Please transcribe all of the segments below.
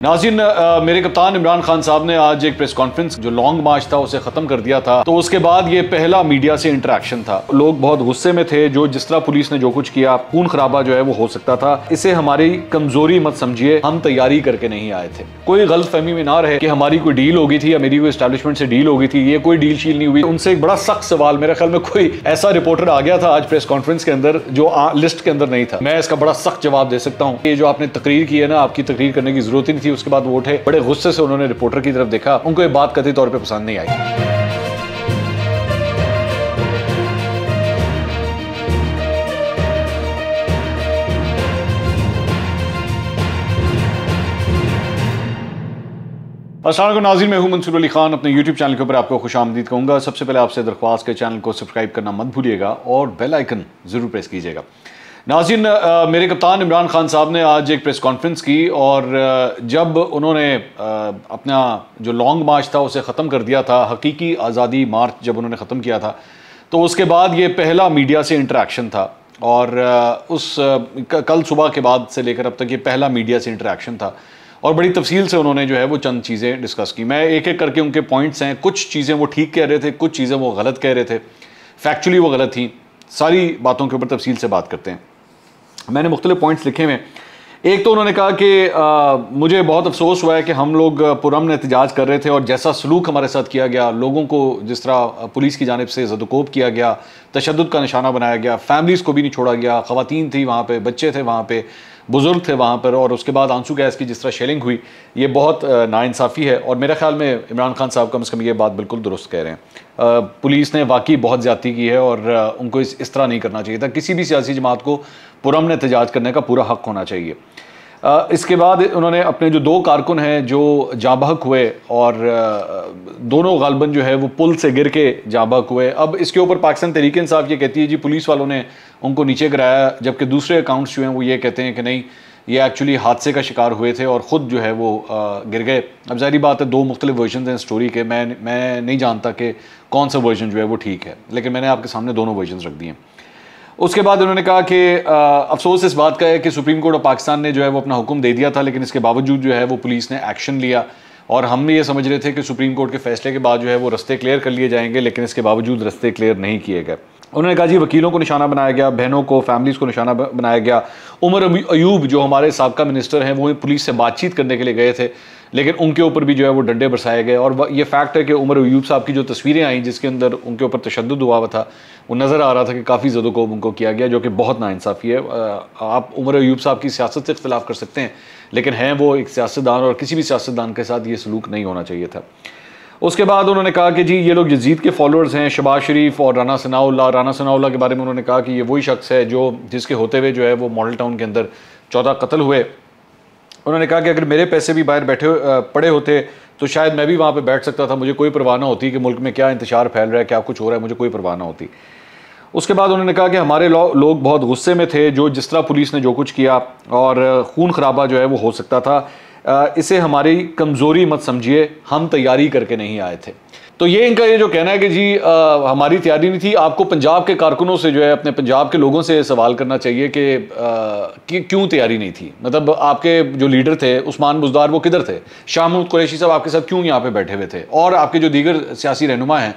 नाज़रीन, मेरे कप्तान इमरान खान साहब ने आज एक प्रेस कॉन्फ्रेंस जो लॉन्ग मार्च था उसे ख़त्म कर दिया था। तो उसके बाद ये पहला मीडिया से इंटरेक्शन था। लोग बहुत गुस्से में थे, जो जिस तरह पुलिस ने जो कुछ किया, खून खराबा जो है वो हो सकता था। इसे हमारी कमजोरी मत समझिए, हम तैयारी करके नहीं आए थे। कोई गलत फहमी में ना रहे कि हमारी कोई डील हो गई थी या मेरी कोई एस्टैब्लिशमेंट से डील हो गई थी, ये कोई डील शील नहीं हुई। उनसे एक बड़ा सख्त सवाल, मेरे ख्याल में कोई ऐसा रिपोर्टर आ गया था आज प्रेस कॉन्फ्रेंस के अंदर जो लिस्ट के अंदर नहीं था। मैं इसका बड़ा सख्त जवाब दे सकता हूँ। ये जो आपने तकरीर की है ना, आपकी तकरीर करने की जरूरत ही नहीं थी। उसके बाद वो उठे, बड़े गुस्से से उन्होंने रिपोर्टर की तरफ देखा। उनको ये बात कतई तौर पे पसंद नहीं आई। अस्सलाम वालेकुम नाज़रीन, मैं हूं मंसूर अली खान। अपने YouTube चैनल के ऊपर आपको खुशामदीद कहूँगा। सबसे पहले आपसे दरख्वास्त के चैनल को सब्सक्राइब करना मत भूलिएगा और बेल आइकन ज़रूर प्रेस कीजिएगा। नाज़रीन, मेरे कप्तान इमरान खान साहब ने आज एक प्रेस कॉन्फ्रेंस की और जब उन्होंने अपना जो लॉन्ग मार्च था उसे ख़त्म कर दिया था, हकीकी आज़ादी मार्च जब उन्होंने ख़त्म किया था, तो उसके बाद ये पहला मीडिया से इंटरेक्शन था। और कल सुबह के बाद से लेकर अब तक ये पहला मीडिया से इंटरेक्शन था और बड़ी तफसील से उन्होंने जो है वो चंद चीज़ें डिस्कस की। मैं एक एक करके उनके पॉइंट्स हैं, कुछ चीज़ें वो ठीक कह रहे थे, कुछ चीज़ें वो गलत कह रहे थे, फैक्चुअली वो गलत थी। सारी बातों के ऊपर तफसील से बात करते हैं। मैंने मुख्तलिफ पॉइंट्स लिखे हुए। एक तो उन्होंने कहा कि मुझे बहुत अफसोस हुआ है कि हम लोग पुरअमन एहतजाज कर रहे थे और जैसा सलूक हमारे साथ किया गया, लोगों को जिस तरह पुलिस की जानिब से ज़दकोब किया गया, तशद्दुद का निशाना बनाया गया, फैमिलीज़ को भी नहीं छोड़ा गया, ख़वातीन थी वहाँ पे, बच्चे थे वहाँ पे, बुज़ुर्ग थे वहाँ पर, और उसके बाद आंसू गैस की जिस तरह शेलिंग हुई, ये बहुत नाइंसाफ़ी है। और मेरे ख्याल में इमरान खान साहब कम से कम ये बात बिल्कुल दुरुस्त कह रहे हैं। पुलिस ने वाकई बहुत ज़्यादती की है और उनको इस तरह नहीं करना चाहिए था। किसी भी सियासी जमात को पुरअमन एहतजाज करने का पूरा हक़ होना चाहिए। इसके बाद उन्होंने अपने जो दो कारकुन हैं जो जाँ बहक हुए, और दोनों गालबन जो है वो पुल से गिर के जाँ बहक हुए। अब इसके ऊपर पाकिस्तान तहरीक इंसाफ ये कहती है जी पुलिस वालों ने उनको नीचे गिराया, जबकि दूसरे अकाउंट्स जो हैं वो ये कहते हैं कि नहीं, ये एक्चुअली हादसे का शिकार हुए थे और ख़ुद जो है वो गिर गए। अब ज़ाहिर बात है, दो मुख्तलिफ वर्जन हैं स्टोरी के। मैं नहीं जानता कि कौन सा वर्जन जो है वो ठीक है, लेकिन मैंने आपके सामने दोनों वर्जन रख दिए हैं। उसके बाद उन्होंने कहा कि अफसोस इस बात का है कि सुप्रीम कोर्ट ऑफ पाकिस्तान ने जो है वो अपना हुक्म दे दिया था, लेकिन इसके बावजूद जो है वो पुलिस ने एक्शन लिया। और हम ये समझ रहे थे कि सुप्रीम कोर्ट के फैसले के बाद जो है वो रस्ते क्लियर कर लिए जाएंगे, लेकिन इसके बावजूद रस्ते क्लियर नहीं किए गए। उन्होंने कहा जी वकीलों को निशाना बनाया गया, बहनों को, फैमिलीज़ को निशाना बनाया गया। उमर अयूब जो हमारे साबका मिनिस्टर हैं वो पुलिस से बातचीत करने के लिए गए थे, लेकिन उनके ऊपर भी जो है वो डंडे बरसाए गए। और ये फैक्ट है कि उमर अयूब साहब की जो तस्वीरें आई जिसके अंदर उनके ऊपर तशद्दुद हुआ हुआ था, वो नज़र आ रहा था कि काफ़ी ज़दकोब उनको किया गया, जो कि बहुत नाइंसाफ़ी है। आप उमर अयूब साहब की सियासत से इख्तिलाफ़ कर सकते हैं, लेकिन हैं वो एक सियासतदान, और किसी भी सियासतदान के साथ ये सलूक नहीं होना चाहिए था। उसके बाद उन्होंने कहा कि जी ये लोग यजीद के फॉलोअर्स हैं, शहबाज शरीफ और राना सनाउल्लाह के बारे में उन्होंने कहा कि ये वही शख्स है जिसके होते हुए जो है वो मॉडल टाउन के अंदर 14 कत्ल हुए। उन्होंने कहा कि अगर मेरे पैसे भी बाहर पड़े होते तो शायद मैं भी वहाँ पे बैठ सकता था, मुझे कोई परवाह ना होती कि मुल्क में क्या इंतशार फैल रहा है, क्या कुछ हो रहा है, मुझे कोई परवाह ना होती। उसके बाद उन्होंने कहा कि हमारे लोग बहुत गुस्से में थे, जो जिस तरह पुलिस ने जो कुछ किया, और खून खराबा जो है वो हो सकता था। इसे हमारी कमज़ोरी मत समझिए, हम तैयारी करके नहीं आए थे। तो ये इनका ये जो कहना है कि जी हमारी तैयारी नहीं थी। आपको पंजाब के कारकुनों से जो है, अपने पंजाब के लोगों से सवाल करना चाहिए कि क्यों तैयारी नहीं थी। मतलब आपके जो लीडर थे उस्मान बुज़दार, वो किधर थे? शाह महमूद कुरैशी साहब आपके साथ क्यों यहाँ पे बैठे हुए थे? और आपके जो दीगर सियासी रहनुमा हैं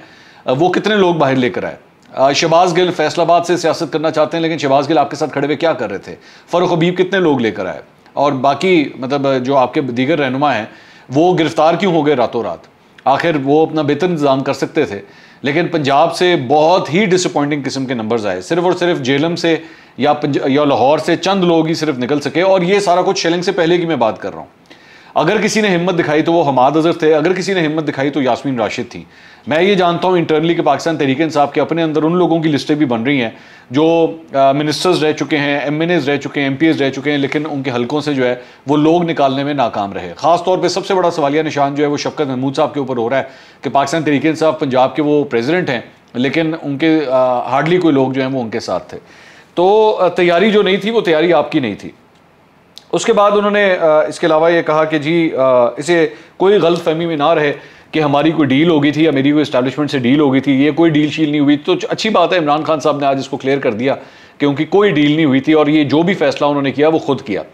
वो कितने लोग बाहर लेकर आए? शहबाज गिल फैसलाबाद से सियासत करना चाहते हैं, लेकिन शहबाज गिल आपके साथ खड़े हुए क्या कर रहे थे? फ़ारूक हबीब कितने लोग लेकर आए? और बाकी मतलब जो आपके दीगर रहनुमा हैं वो गिरफ्तार क्यों हो गए रातों रात? आखिर वो अपना बेहतर इंतजाम कर सकते थे। लेकिन पंजाब से बहुत ही डिसअपॉइंटिंग किस्म के नंबर्स आए। सिर्फ और सिर्फ जेलम से या लाहौर से चंद लोग ही सिर्फ निकल सके, और ये सारा कुछ शेलिंग से पहले की मैं बात कर रहा हूँ। अगर किसी ने हिम्मत दिखाई तो वो हमाद अजहर थे, अगर किसी ने हिम्मत दिखाई तो यास्मीन राशिद थी। मैं ये जानता हूँ इंटरनली कि पाकिस्तान तहरीक इंसाफ के अपने अंदर उन लोगों की लिस्टें भी बन रही हैं जो मिनिस्टर्स रह चुके हैं, MNAs रह चुके हैं, MPs रह चुके हैं, लेकिन उनके हलकों से जो है वो लोग निकालने में नाकाम रहे। खास तौर पे सबसे बड़ा सवालिया निशान जो है वो शफकत महमूद साहब के ऊपर हो रहा है कि पाकिस्तान तहरीक इंसाफ पंजाब के वो प्रेसिडेंट हैं, लेकिन उनके हार्डली कोई लोग जो हैं वो उनके साथ थे। तो तैयारी जो नहीं थी वो तैयारी आपकी नहीं थी। उसके बाद उन्होंने इसके अलावा ये कहा कि जी इसे कोई गलत फहमी में ना रहे कि हमारी कोई डील हो गई थी या मेरी कोई एस्टैब्लिशमेंट से डील हो गई थी, ये कोई डील शील नहीं हुई। तो अच्छी बात है, इमरान खान साहब ने आज इसको क्लियर कर दिया कि उनकी कोई डील नहीं हुई थी और ये जो भी फैसला उन्होंने किया वो खुद किया।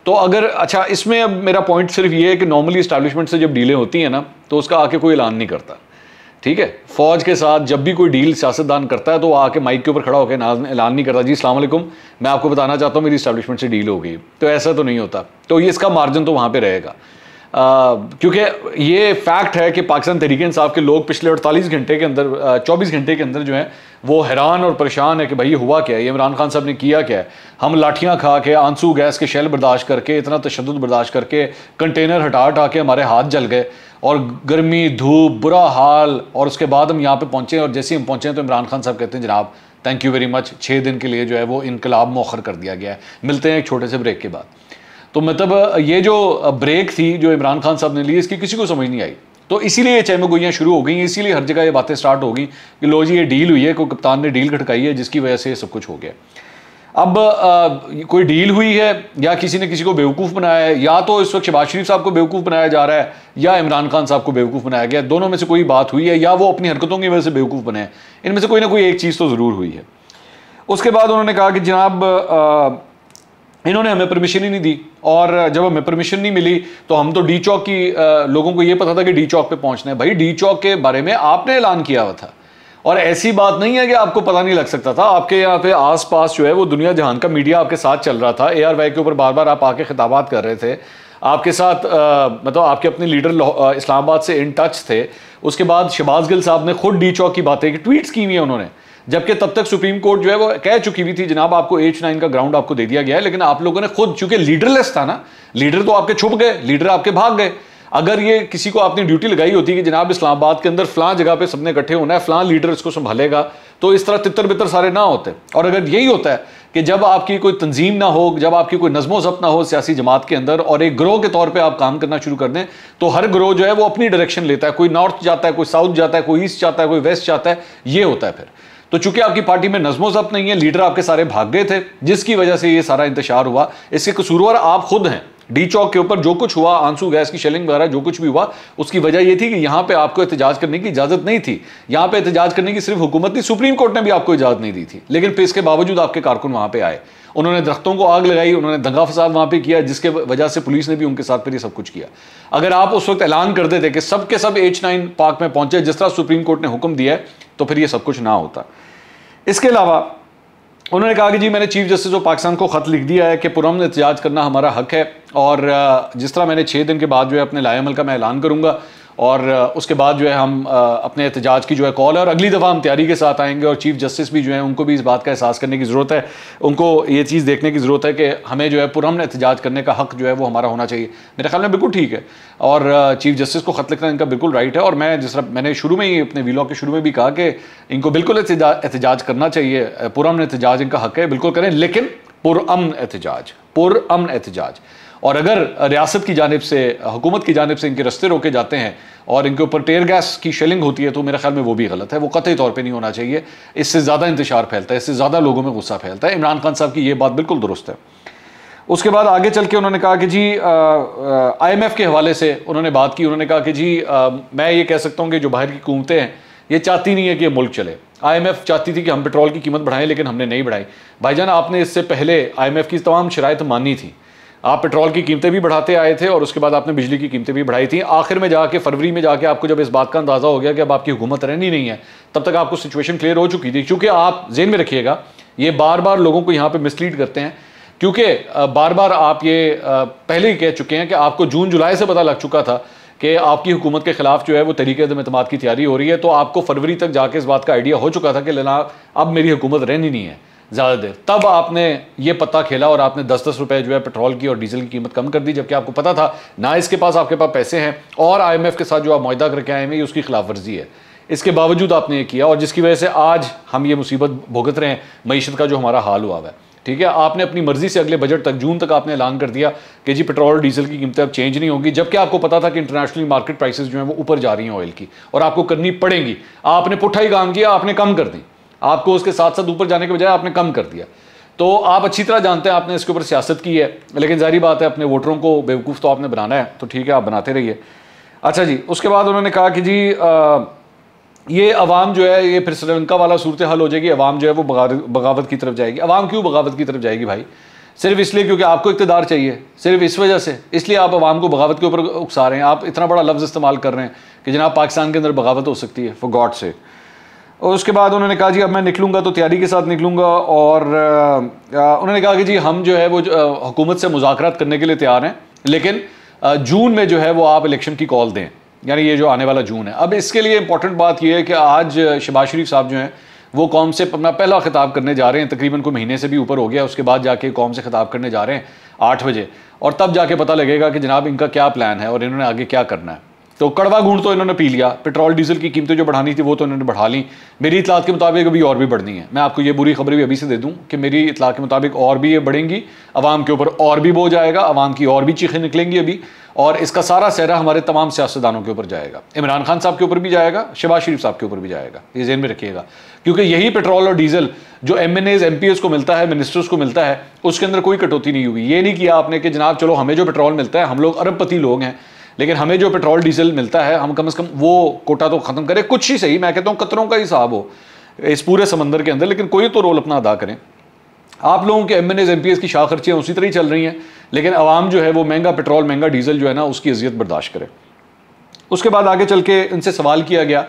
तो अगर अच्छा, इसमें अब मेरा पॉइंट सिर्फ ये है कि नॉर्मली इस्टेब्लिशमेंट से जब डीलें होती हैं ना, तो उसका आके कोई ऐलान नहीं करता, ठीक है। फौज के साथ जब भी कोई डील सियासतदान करता है तो वो आके माइक के ऊपर खड़ा होकर ऐलान नहीं करता, जी अस्सलाम वालेकुम, मैं आपको बताना चाहता हूँ मेरी इस्टेब्लिशमेंट से डील हो गई। तो ऐसा तो नहीं होता, तो ये इसका मार्जिन तो वहाँ पे रहेगा। क्योंकि ये फैक्ट है कि पाकिस्तान तहरीक इंसाफ के लोग पिछले 48 घंटे के अंदर 24 घंटे के अंदर जो है वो हैरान और परेशान है कि भाई ये हुआ क्या है, ये इमरान खान साहब ने किया क्या है। हम लाठियां खा के, आंसू गैस के शेल बर्दाश्त करके, इतना तशद्दुद बर्दाश्त करके, कंटेनर हटा हटा के हमारे हाथ जल गए, और गर्मी धूप बुरा हाल, और उसके बाद हम यहाँ पे पहुँचे, और जैसे ही हम पहुँचे तो इमरान खान साहब कहते हैं जनाब थैंक यू वेरी मच, 6 दिन के लिए जो है वो इनकलाब मौखर कर दिया गया है, मिलते हैं एक छोटे से ब्रेक के बाद। तो मतलब ये जो ब्रेक थी जो इमरान खान साहब ने ली, इसकी किसी को समझ नहीं आई। तो इसीलिए चहमगोइयाँ शुरू हो गई, इसीलिए हर जगह ये बातें स्टार्ट हो गई कि लो जी ये डील हुई है, कोई कप्तान ने डील खटकाई है जिसकी वजह से सब कुछ हो गया। अब कोई डील हुई है या किसी ने किसी को बेवकूफ़ बनाया है, या तो इस वक्त शहबाज शरीफ साहब को बेवकूफ़ बनाया जा रहा है या इमरान खान साहब को बेवकूफ़ बनाया गया, दोनों में से कोई बात हुई है, या वो अपनी हरकतों की वजह से बेवकूफ़ बने हैं। इनमें से कोई ना कोई एक चीज़ तो ज़रूर हुई है। उसके बाद उन्होंने कहा कि जनाब इन्होंने हमें परमिशन ही नहीं दी, और जब हमें परमिशन नहीं मिली तो हम तो डी चौक की लोगों को ये पता था कि डी चौक पे पहुंचना है। भाई डी चौक के बारे में आपने ऐलान किया हुआ था, और ऐसी बात नहीं है कि आपको पता नहीं लग सकता था। आपके यहाँ पे आसपास जो है वो दुनिया जहान का मीडिया आपके साथ चल रहा था, ARY के ऊपर बार बार आप आके खिताबात कर रहे थे, आपके साथ मतलब आपके अपने लीडर इस्लामाबाद से इन टच थे। उसके बाद शहबाज गिल साहब ने खुद डी चौक की बातें की, ट्वीट्स की हुई है उन्होंने, जबकि तब तक सुप्रीम कोर्ट जो है वो कह चुकी हुई थी जनाब आपको H9 का ग्राउंड आपको दे दिया गया है, लेकिन आप लोगों ने खुद, चूंकि लीडरलेस था ना, लीडर तो आपके छुप गए, लीडर आपके भाग गए। अगर ये किसी को आपने ड्यूटी लगाई होती कि जनाब इस्लामाबाद के अंदर फलां जगह पे सबने इकट्ठे होना है, फलां लीडर इसको संभालेगा, तो इस तरह तितर बितर सारे ना होते। और अगर यही होता है कि जब आपकी कोई तंजीम ना हो, जब आपकी कोई नज़्मो ज़ब्त ना हो सियासी जमात के अंदर, और एक ग्रोह के तौर पे आप काम करना शुरू कर दें, तो हर ग्रोह जो है वो अपनी डायरेक्शन लेता है, कोई नॉर्थ जाता है, कोई साउथ जाता है, कोई ईस्ट जाता है, कोई वेस्ट जाता है, ये होता है फिर। तो चूंकि आपकी पार्टी में नज़्मो ज़ब्त नहीं है, लीडर आपके सारे भाग गए थे, जिसकी वजह से ये सारा इंतशार हुआ। इसके कसूरवार आप खुद हैं। डी चौक के ऊपर जो कुछ हुआ, आंसू गैस की शेलिंग वगैरह जो कुछ भी हुआ, उसकी वजह यह थी कि यहां पे आपको एहतजाज करने की इजाजत नहीं थी। यहां पे एहतजाज करने की सिर्फ हुकूमत नहीं, सुप्रीम कोर्ट ने भी आपको इजाजत नहीं दी थी, लेकिन फिर इसके बावजूद आपके कारकुन वहां पे आए, उन्होंने दरख्तों को आग लगाई, उन्होंने दंगा फसाद वहां पे किया, जिसके वजह से पुलिस ने भी उनके साथ फिर ये सब कुछ किया। अगर आप उस वक्त ऐलान कर देते कि सब के सब H9 पार्क में पहुंचे जिस तरह सुप्रीम कोर्ट ने हुक्म दिया है, तो फिर ये सब कुछ ना होता। इसके अलावा उन्होंने कहा कि जी मैंने चीफ जस्टिस ऑफ पाकिस्तान को ख़त लिख दिया है कि पुरअमन एहतजाज करना हमारा हक है, और जिस तरह मैंने 6 दिन के बाद जो है अपने लाएअमल का मैं ऐलान करूँगा, और उसके बाद जो है हम अपने एहतजाज की जो है कॉल है, और अगली दफ़ा हम तैयारी के साथ आएंगे। और चीफ जस्टिस भी जो है उनको भी इस बात का एहसास करने की ज़रूरत है, उनको ये चीज़ देखने की ज़रूरत है कि हमें जो है पुरअमन एहतजाज करने का हक जो है वो हमारा होना चाहिए। मेरे ख्याल में बिल्कुल ठीक है, और चीफ जस्टिस को ख़त लिखना इनका बिल्कुल राइट है। और मैं जिस तरह मैंने शुरू में ही अपने वीलॉग के शुरू में भी कहा कि इनको बिल्कुल एहतजाज करना चाहिए, पुरअमन एहतजाज इनका हक है, बिल्कुल करें, लेकिन पुरअमन एहतजाज। और अगर रियासत की जानिब से, हुकूमत की जानिब से इनके रस्ते रोके जाते हैं और इनके ऊपर टेयर गैस की शेलिंग होती है, तो मेरे ख्याल में वो भी गलत है, वो कतई तौर पे नहीं होना चाहिए। इससे ज़्यादा इंतशार फैलता है, इससे ज़्यादा लोगों में गुस्सा फैलता है। इमरान खान साहब की ये बात बिल्कुल दुरुस्त है। उसके बाद आगे चल के उन्होंने कहा कि जी IMF के हवाले से उन्होंने बात की। उन्होंने कहा कि जी मैं ये कह सकता हूँ कि जो बाहर की हुकूमतें हैं ये चाहती नहीं है कि ये मुल्क चले। IMF चाहती थी कि हम पेट्रोल की कीमत बढ़ाएं, लेकिन हमने नहीं बढ़ाई। भाईजान, आपने इससे पहले IMF की तमाम शराइत मानी थी, आप पेट्रोल की कीमतें भी बढ़ाते आए थे, और उसके बाद आपने बिजली की कीमतें भी बढ़ाई थी। आखिर में जाके फरवरी में जाके आपको जब इस बात का अंदाज़ा हो गया कि अब आपकी हुकूमत रहनी नहीं है, तब तक आपको सिचुएशन क्लियर हो चुकी थी। क्योंकि आप जेहन में रखिएगा, ये बार बार लोगों को यहाँ पे मिसलीड करते हैं, क्योंकि बार बार आप ये पहले ही कह चुके हैं कि आपको जून जुलाई से पता लग चुका था कि आपकी हुकूमत के खिलाफ जो है वो तरीके अदम-ए-एतमाद की तैयारी हो रही है। तो आपको फरवरी तक जाके इस बात का आइडिया हो चुका था कि लेना अब मेरी हुकूमत रहनी नहीं है ज़्यादा देर। तब आपने ये पत्ता खेला और आपने 10-10 रुपए जो है पेट्रोल की और डीजल की कीमत कम कर दी, जबकि आपको पता था ना इसके पास आपके पास पैसे हैं, और IMF के साथ जो आप मुआहदा करके आए हैं उसकी खिलाफ वर्जी है। इसके बावजूद आपने ये किया, और जिसकी वजह से आज हम ये मुसीबत भुगत रहे हैं, मईशत का जो हमारा हाल हुआ है। ठीक है, आपने अपनी मर्जी से अगले बजट तक, जून तक आपने ऐलान कर दिया कि जी पेट्रोल और डीजल की कीमतें अब चेंज नहीं होंगी, जबकि आपको पता था कि इंटरनेशनल मार्केट प्राइसेस जो हैं वो ऊपर जा रही हैं ऑयल की, और आपको करनी पड़ेंगी। आपने पुट्ठा ही काम किया, आपने कम कर दी, आपको उसके साथ साथ ऊपर जाने के बजाय आपने कम कर दिया। तो आप अच्छी तरह जानते हैं आपने इसके ऊपर सियासत की है, लेकिन जाहिर बात है अपने वोटरों को बेवकूफ़ तो आपने बनाना है, तो ठीक है आप बनाते रहिए। अच्छा जी, उसके बाद उन्होंने कहा कि जी ये अवाम जो है ये फिर श्रीलंका वाला सूरत हाल हो जाएगी, अवाम जो है वो बगावत की तरफ जाएगी। अवाम क्यों बगावत की तरफ जाएगी भाई? सिर्फ इसलिए क्योंकि आपको इक़्तिदार चाहिए, सिर्फ इस वजह से, इसलिए आप आवाम को बगावत के ऊपर उकसा रहे हैं। आप इतना बड़ा लफ्ज़ इस्तेमाल कर रहे हैं कि जनाब पाकिस्तान के अंदर बगावत हो सकती है, फॉर गॉड से। और उसके बाद उन्होंने कहा जी अब मैं निकलूँगा तो तैयारी के साथ निकलूँगा, और उन्होंने कहा कि जी हम जो है वो हुकूमत से मुज़ाकरात करने के लिए तैयार हैं, लेकिन जून में जो है वो आप इलेक्शन की कॉल दें, यानी ये जो आने वाला जून है। अब इसके लिए इंपॉर्टेंट बात यह है कि आज शहबाज शरीफ साहब जो हैं वो कौम से अपना पहला खिताब करने जा रहे हैं, तकरीबन कोई महीने से भी ऊपर हो गया। उसके बाद जाके कौम से खिताब करने जा रहे हैं 8 बजे, और तब जाके पता लगेगा कि जनाब इनका क्या प्लान है और इन्होंने आगे क्या करना है। तो कड़वा घूंट तो इन्होंने पी लिया, पेट्रोल डीजल की कीमतें जो बढ़ानी थी वो तो इन्होंने बढ़ा ली, मेरी इतलात के मुताबिक अभी और भी बढ़नी है। मैं आपको ये बुरी खबर भी अभी से दे दूं कि मेरी इतलात के मुताबिक और भी ये बढ़ेंगी, अवाम के ऊपर और भी बोझ आएगा, अवाम की और भी चीखें निकलेंगी अभी, और इसका सारा सहरा हमारे तमाम सियासतदानों के ऊपर जाएगा। इमरान खान साहब के ऊपर भी जाएगा, शहबाज शरीफ साहब के ऊपर भी जाएगा, ये ज़हन में रखिएगा। क्योंकि यही पेट्रोल और डीजल जो MNAs MPs को मिलता है, मिनिस्टर्स को मिलता है, उसके अंदर कोई कटौती नहीं हुई। ये नहीं किया आपने कि जनाब चलो हमें जो पेट्रोल मिलता है, हम लोग अरबपति लोग हैं, लेकिन हमें जो पेट्रोल डीजल मिलता है हम कम से कम वो कोटा तो ख़त्म करें, कुछ ही सही, मैं कहता हूँ कतरों का हिसाब हो इस पूरे समंदर के अंदर, लेकिन कोई तो रोल अपना अदा करें। आप लोगों के MNAs MPs की शाह खर्चियाँ उसी तरह ही चल रही हैं, लेकिन आवाम जो है वो महंगा पेट्रोल महंगा डीजल जो है ना उसकी अजियत बर्दाश्त करे। उसके बाद आगे चल के इनसे सवाल किया गया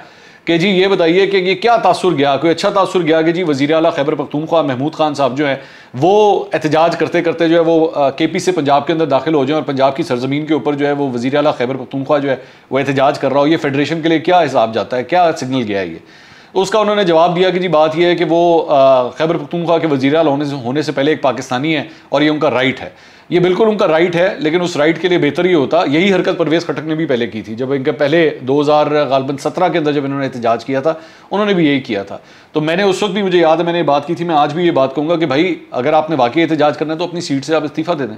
कि जी ये बताइए कि ये क्या तासुर गया, कोई अच्छा तासुर गया कि जी वज़ीर आला खैबर पख्तूनख्वा महमूद खान साहब जो है वो एहतजाज करते करते जो है वो KP से पंजाब के अंदर दाखिल हो जाए और पंजाब की सरजमीन के ऊपर जो है वो वज़ीर आला खैबर पख्तूनख्वा जो है वो एहतजाज कर रहा हो, ये फेडरेशन के लिए क्या हिसाब जाता है, क्या सिग्नल गया है ये। उसका उन्होंने जवाब दिया कि जी बात यह है कि वो खैबर पख्तूनख्वा के वज़ीर आला होने से पहले एक पाकिस्तानी है और ये उनका राइट है। ये बिल्कुल उनका राइट है, लेकिन उस राइट के लिए बेहतर ही होता, यही हरकत परवेज़ खटक ने भी पहले की थी, जब इनके पहले 2017 के अंदर जब इन्होंने एहतजाज किया था उन्होंने भी यही किया था। तो मैंने उस वक्त भी, मुझे याद है मैंने बात की थी, मैं आज भी ये बात कहूँगा कि भाई अगर आपने वाकई एहतजाज करना है तो अपनी सीट से आप इस्तीफ़ा दे दें,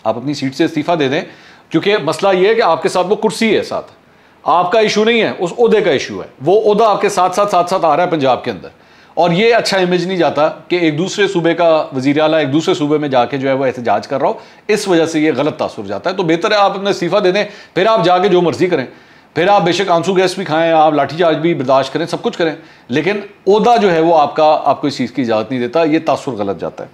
आप अपनी सीट से इस्तीफ़ा दे दें, क्योंकि मसला ये है कि आपके साथ वो कुर्सी है, साथ आपका इशू नहीं है, उस ओहदे का इशू है। वो ओहदा आपके साथ साथ आ रहा है पंजाब के अंदर, और ये अच्छा इमेज नहीं जाता कि एक दूसरे सूबे का वज़ीर आला एक दूसरे सूबे में जाके जो है वो एहतजाज कर रहा हो, इस वजह से ये गलत तासुर जाता है। तो बेहतर है आप अपना इस्तीफ़ा दे दें, फिर आप जाके जो मर्जी करें, फिर आप बेशक आंसू गैस भी खाएं, आप लाठीचार्ज भी बर्दाश्त करें, सब कुछ करें, लेकिन ओहदा जो है वो आपको इस चीज़ की इजाज़त नहीं देता, ये तासुर गलत जाता है।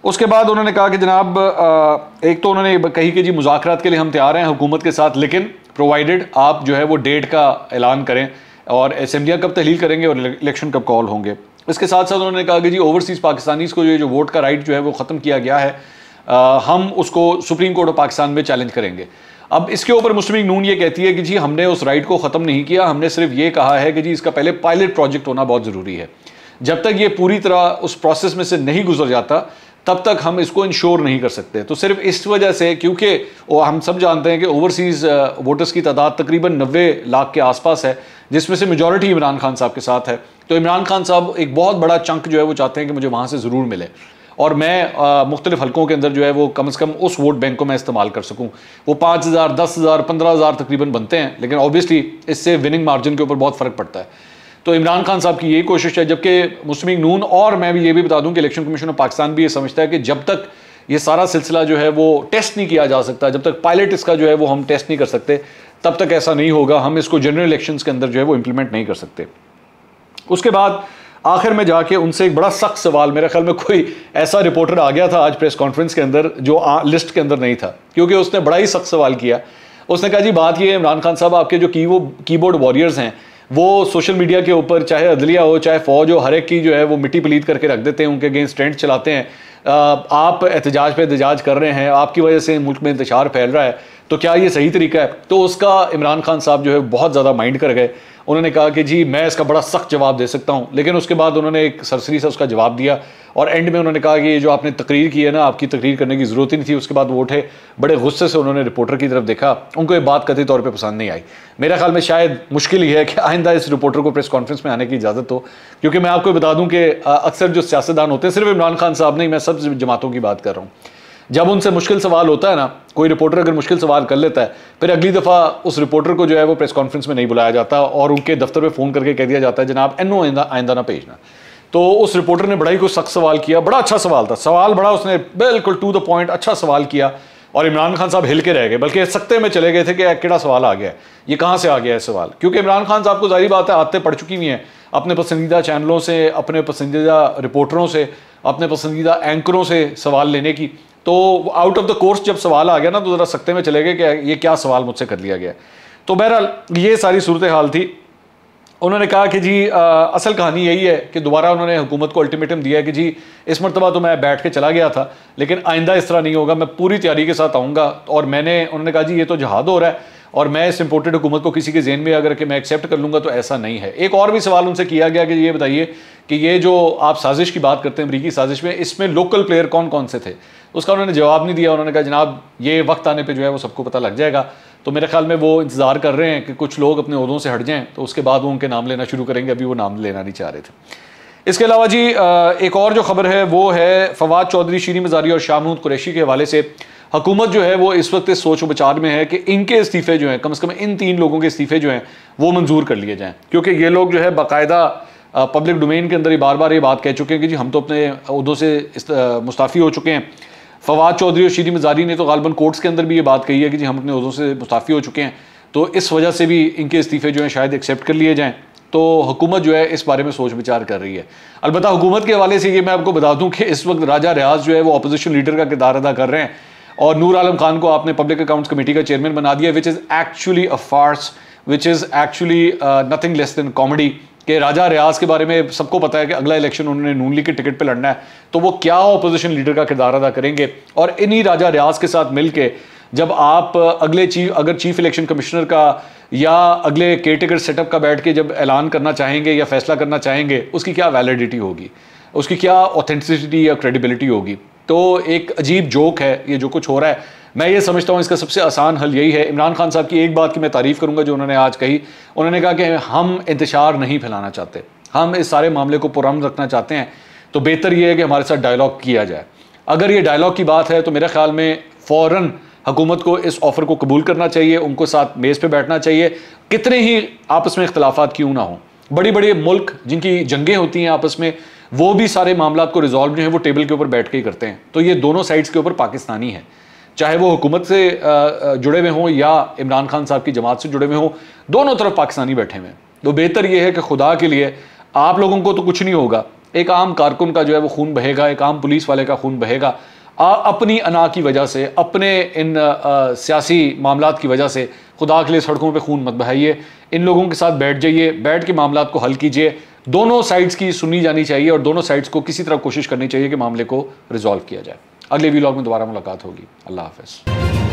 उसके बाद उन्होंने कहा कि जनाब एक तो उन्होंने कही कि जी मुज़ाकरात के लिए हम तैयार हैं हुकूमत के साथ, लेकिन प्रोवाइडेड आप जो है वो डेट का ऐलान करें और असेंबलियाँ कब तहलील करेंगे और इलेक्शन कब कॉल होंगे। इसके साथ साथ उन्होंने कहा कि जी ओवरसीज़ पाकिस्तानीज़ को जो वोट का राइट जो है वो ख़त्म किया गया है, हम उसको सुप्रीम कोर्ट ऑफ पाकिस्तान में चैलेंज करेंगे। अब इसके ऊपर मुस्लिम लीग नून ये कहती है कि जी हमने उस राइट को ख़त्म नहीं किया, हमने सिर्फ ये कहा है कि जी इसका पहले पायलट प्रोजेक्ट होना बहुत ज़रूरी है। जब तक ये पूरी तरह उस प्रोसेस में से नहीं गुजर जाता तब तक हम इसको इंश्योर नहीं कर सकते। तो सिर्फ इस वजह से, क्योंकि हम सब जानते हैं कि ओवरसीज़ वोटर्स की तादाद तकरीबन 90 लाख के आसपास है, जिसमें से मेजॉरिटी इमरान खान साहब के साथ है। तो इमरान खान साहब एक बहुत बड़ा चंक जो है वो चाहते हैं कि मुझे वहाँ से ज़रूर मिले और मैं मुख्तलिफ हलकों के अंदर जो है वो कम से कम उस वोट बैंक को मैं इस्तेमाल कर सकूँ। वो 5,000, 10,000, 15,000 तकरीबन बनते हैं, लेकिन ऑब्वियसली इससे विनिंग मार्जिन के ऊपर बहुत फ़र्क पड़ता है। तो इमरान खान साहब की यही कोशिश है, जबकि मुस्लिम लीग नून और मैं भी ये भी बता दूं कि इलेक्शन कमीशन ऑफ पाकिस्तान भी ये समझता है कि जब तक ये सारा सिलसिला जो है वो टेस्ट नहीं किया जा सकता, जब तक पायलट इसका जो है वो हम टेस्ट नहीं कर सकते, तब तक ऐसा नहीं होगा, हम इसको जनरल इलेक्शंस के अंदर जो है वो इम्प्लीमेंट नहीं कर सकते। उसके बाद आखिर में जाके उनसे एक बड़ा सख्त सवाल, मेरे ख्याल में कोई ऐसा रिपोर्टर आ गया था आज प्रेस कॉन्फ्रेंस के अंदर जो लिस्ट के अंदर नहीं था, क्योंकि उसने बड़ा ही सख्त सवाल किया। उसने कहा जी बात ये है इमरान खान साहब, आपके जो कीबोर्ड वॉरियर्स हैं वो सोशल मीडिया के ऊपर चाहे अदलिया हो चाहे फौज हो, हर एक की जो है वो मिट्टी पलीत करके रख देते हैं, उनके अगेंस्ट ट्रेंड चलाते हैं। आप एहतजाज पे एहतजाज कर रहे हैं, आपकी वजह से मुल्क में इंतशार फैल रहा है, तो क्या ये सही तरीका है? तो उसका इमरान खान साहब जो है बहुत ज़्यादा माइंड कर गए। उन्होंने कहा कि जी मैं इसका बड़ा सख्त जवाब दे सकता हूँ, लेकिन उसके बाद उन्होंने एक सरसरी से उसका जवाब दिया और एंड में उन्होंने कहा कि ये जो आपने तकरीर की है ना, आपकी तकरीर करने की ज़रूरत ही नहीं थी। उसके बाद वो उठे, बड़े गुस्से से उन्होंने रिपोर्टर की तरफ देखा, उनको ये बात कतई तौर पे पसंद नहीं आई। मेरा ख्याल में शायद मुश्किल ही है कि आइंदा इस रिपोर्टर को प्रेस कॉन्फ्रेंस में आने की इजाज़त हो, क्योंकि मैं आपको बता दूँ कि अक्सर जो सियासतदान होते हैं, सिर्फ इमरान खान साहब नहीं, मैं सब जमातों की बात कर रहा हूँ, जब उनसे मुश्किल सवाल होता है ना, कोई रिपोर्टर अगर मुश्किल सवाल कर लेता है, फिर अगली दफ़ा उस रिपोर्टर को जो है वो प्रेस कॉन्फ्रेंस में नहीं बुलाया जाता और उनके दफ्तर में फ़ोन करके कह दिया जाता है जनाब एनो आइंदा ना भेजना। तो उस रिपोर्टर ने बड़ा ही कुछ सख्त सवाल किया, बड़ा अच्छा सवाल था, सवाल बड़ा उसने बिल्कुल टू द पॉइंट अच्छा सवाल किया और इमरान खान साहब हिल के रह गए, बल्कि सख्ते में चले गए थे कि केड़ा सवाल आ गया है, ये कहाँ से आ गया है सवाल। क्योंकि इमरान खान साहब को जाहिर बात है आदतें पड़ चुकी हुई हैं अपने पसंदीदा चैनलों से, अपने पसंदीदा रिपोर्टरों से, अपने पसंदीदा एंकरों से सवाल लेने की। तो आउट ऑफ द कोर्स जब सवाल आ गया ना तो ज़रा सख्ते में चले गए कि ये क्या सवाल मुझसे कर लिया गया। तो बहरहाल ये सारी सूरत हाल थी। उन्होंने कहा कि जी असल कहानी यही है कि दोबारा उन्होंने हुकूमत को अल्टीमेटम दिया है कि जी इस मरतबा तो मैं बैठ के चला गया था, लेकिन आइंदा इस तरह नहीं होगा, मैं पूरी तैयारी के साथ आऊँगा। और उन्होंने कहा जी ये तो जहाद हो रहा है और मैं इस इम्पोर्टेड हुकूमत को किसी के जेन में अगर कि मैं एक्सेप्ट कर लूँगा तो ऐसा नहीं है। एक और भी सवाल उनसे किया गया कि ये बताइए कि ये जो आप साजिश की बात करते हैं अमरीकी साजिश में, इसमें लोकल प्लेयर कौन कौन से थे। उसका उन्होंने जवाब नहीं दिया। उन्होंने कहा जनाब ये वक्त आने पर जो है वो सबको पता लग जाएगा। तो मेरे ख्याल में वो इंतज़ार कर रहे हैं कि कुछ लोग अपने ओहदों से हट जाएं तो उसके बाद वो उनके नाम लेना शुरू करेंगे। अभी वो नाम लेना नहीं चाह रहे थे। इसके अलावा जी एक और जो खबर है वो है फवाद चौधरी, शीरी मज़ारी और शाह महमूद कुरैशी के हवाले से हुकूमत जो है वो इस वक्त इस सोच विचार में है कि इनके इस्तीफ़े जो हैं, कम से कम इन 3 लोगों के इस्तीफ़े जो हैं वो मंजूर कर लिए जाएँ, क्योंकि ये लोग जो है बाकायदा पब्लिक डोमेन के अंदर ही बार बार ये बात कह चुके हैं कि जी हम तो अपने ओहदों से मुस्ताफ़ी हो चुके हैं। फवाद चौधरी और शीरी मज़ारी ने तो गालबन कोर्ट्स के अंदर भी ये बात कही है कि जी हम अपने ओहदों से मुस्ताफ़ी हो चुके हैं, तो इस वजह से भी इनके इस्तीफ़े जो हैं शायद एक्सेप्ट कर लिए जाएँ। तो हुकूमत जो है इस बारे में सोच विचार कर रही है। अलबत्ता हुकूमत के हवाले से ये मैं आपको बता दूं कि इस वक्त राजा रियाज जो है वो अपोजिशन लीडर का किरदार अदा कर रहे हैं और नूर आलम खान को आपने पब्लिक अकाउंट्स कमेटी का चेयरमैन बना दिया, which is actually a farce, which is actually nothing less than comedy. कि राजा रियाज के बारे में सबको पता है कि अगला इलेक्शन उन्होंने नून लीग के टिकट पे लड़ना है, तो वो क्या अपोजिशन लीडर का किरदार अदा करेंगे। और इन्हीं राजा रियाज के साथ मिलके जब आप अगर चीफ इलेक्शन कमिश्नर का या अगले केयरटेकर सेटअप का बैठ के जब ऐलान करना चाहेंगे या फैसला करना चाहेंगे, उसकी क्या वैलिडिटी होगी, उसकी क्या ऑथेंटिसिटी या क्रेडिबिलिटी होगी। तो एक अजीब जोक है ये जो कुछ हो रहा है। मैं ये समझता हूँ इसका सबसे आसान हल यही है। इमरान खान साहब की एक बात की मैं तारीफ़ करूँगा जो उन्होंने आज कही। उन्होंने कहा कि हम इंतशार नहीं फैलाना चाहते, हम इस सारे मामले को पुरअमन रखना चाहते हैं, तो बेहतर ये है कि हमारे साथ डायलॉग किया जाए। अगर ये डायलॉग की बात है तो मेरे ख्याल में फ़ौरन हुकूमत को इस ऑफ़र को कबूल करना चाहिए, उनको साथ मेज़ पे बैठना चाहिए। कितने ही आपस में इख्तलाफात क्यों ना हों, बड़ी बड़ी मुल्क जिनकी जंगें होती हैं आपस में, वो भी सारे मामला को रिजॉल्व जो है वो टेबल के ऊपर बैठ के ही करते हैं। तो ये दोनों साइड्स के ऊपर पाकिस्तानी है, चाहे वो हुकूमत से जुड़े हुए हों या इमरान खान साहब की जमात से जुड़े हुए हों, दोनों तरफ पाकिस्तानी बैठे हुए हैं। तो बेहतर ये है कि खुदा के लिए आप लोगों को तो कुछ नहीं होगा, एक आम कारकुन का जो है वो खून बहेगा, एक आम पुलिस वाले का खून बहेगा। अपनी अना की वजह से, अपने इन सियासी मामलात की वजह से खुदा के लिए सड़कों पे खून मत बहाइए। इन लोगों के साथ बैठ जाइए, बैठ के मामलात को हल कीजिए। दोनों साइड्स की सुनी जानी चाहिए और दोनों साइड्स को किसी तरह कोशिश करनी चाहिए कि मामले को रिजॉल्व किया जाए। अगले वीलॉग में दोबारा मुलाकात होगी। अल्लाह हाफ़िज़।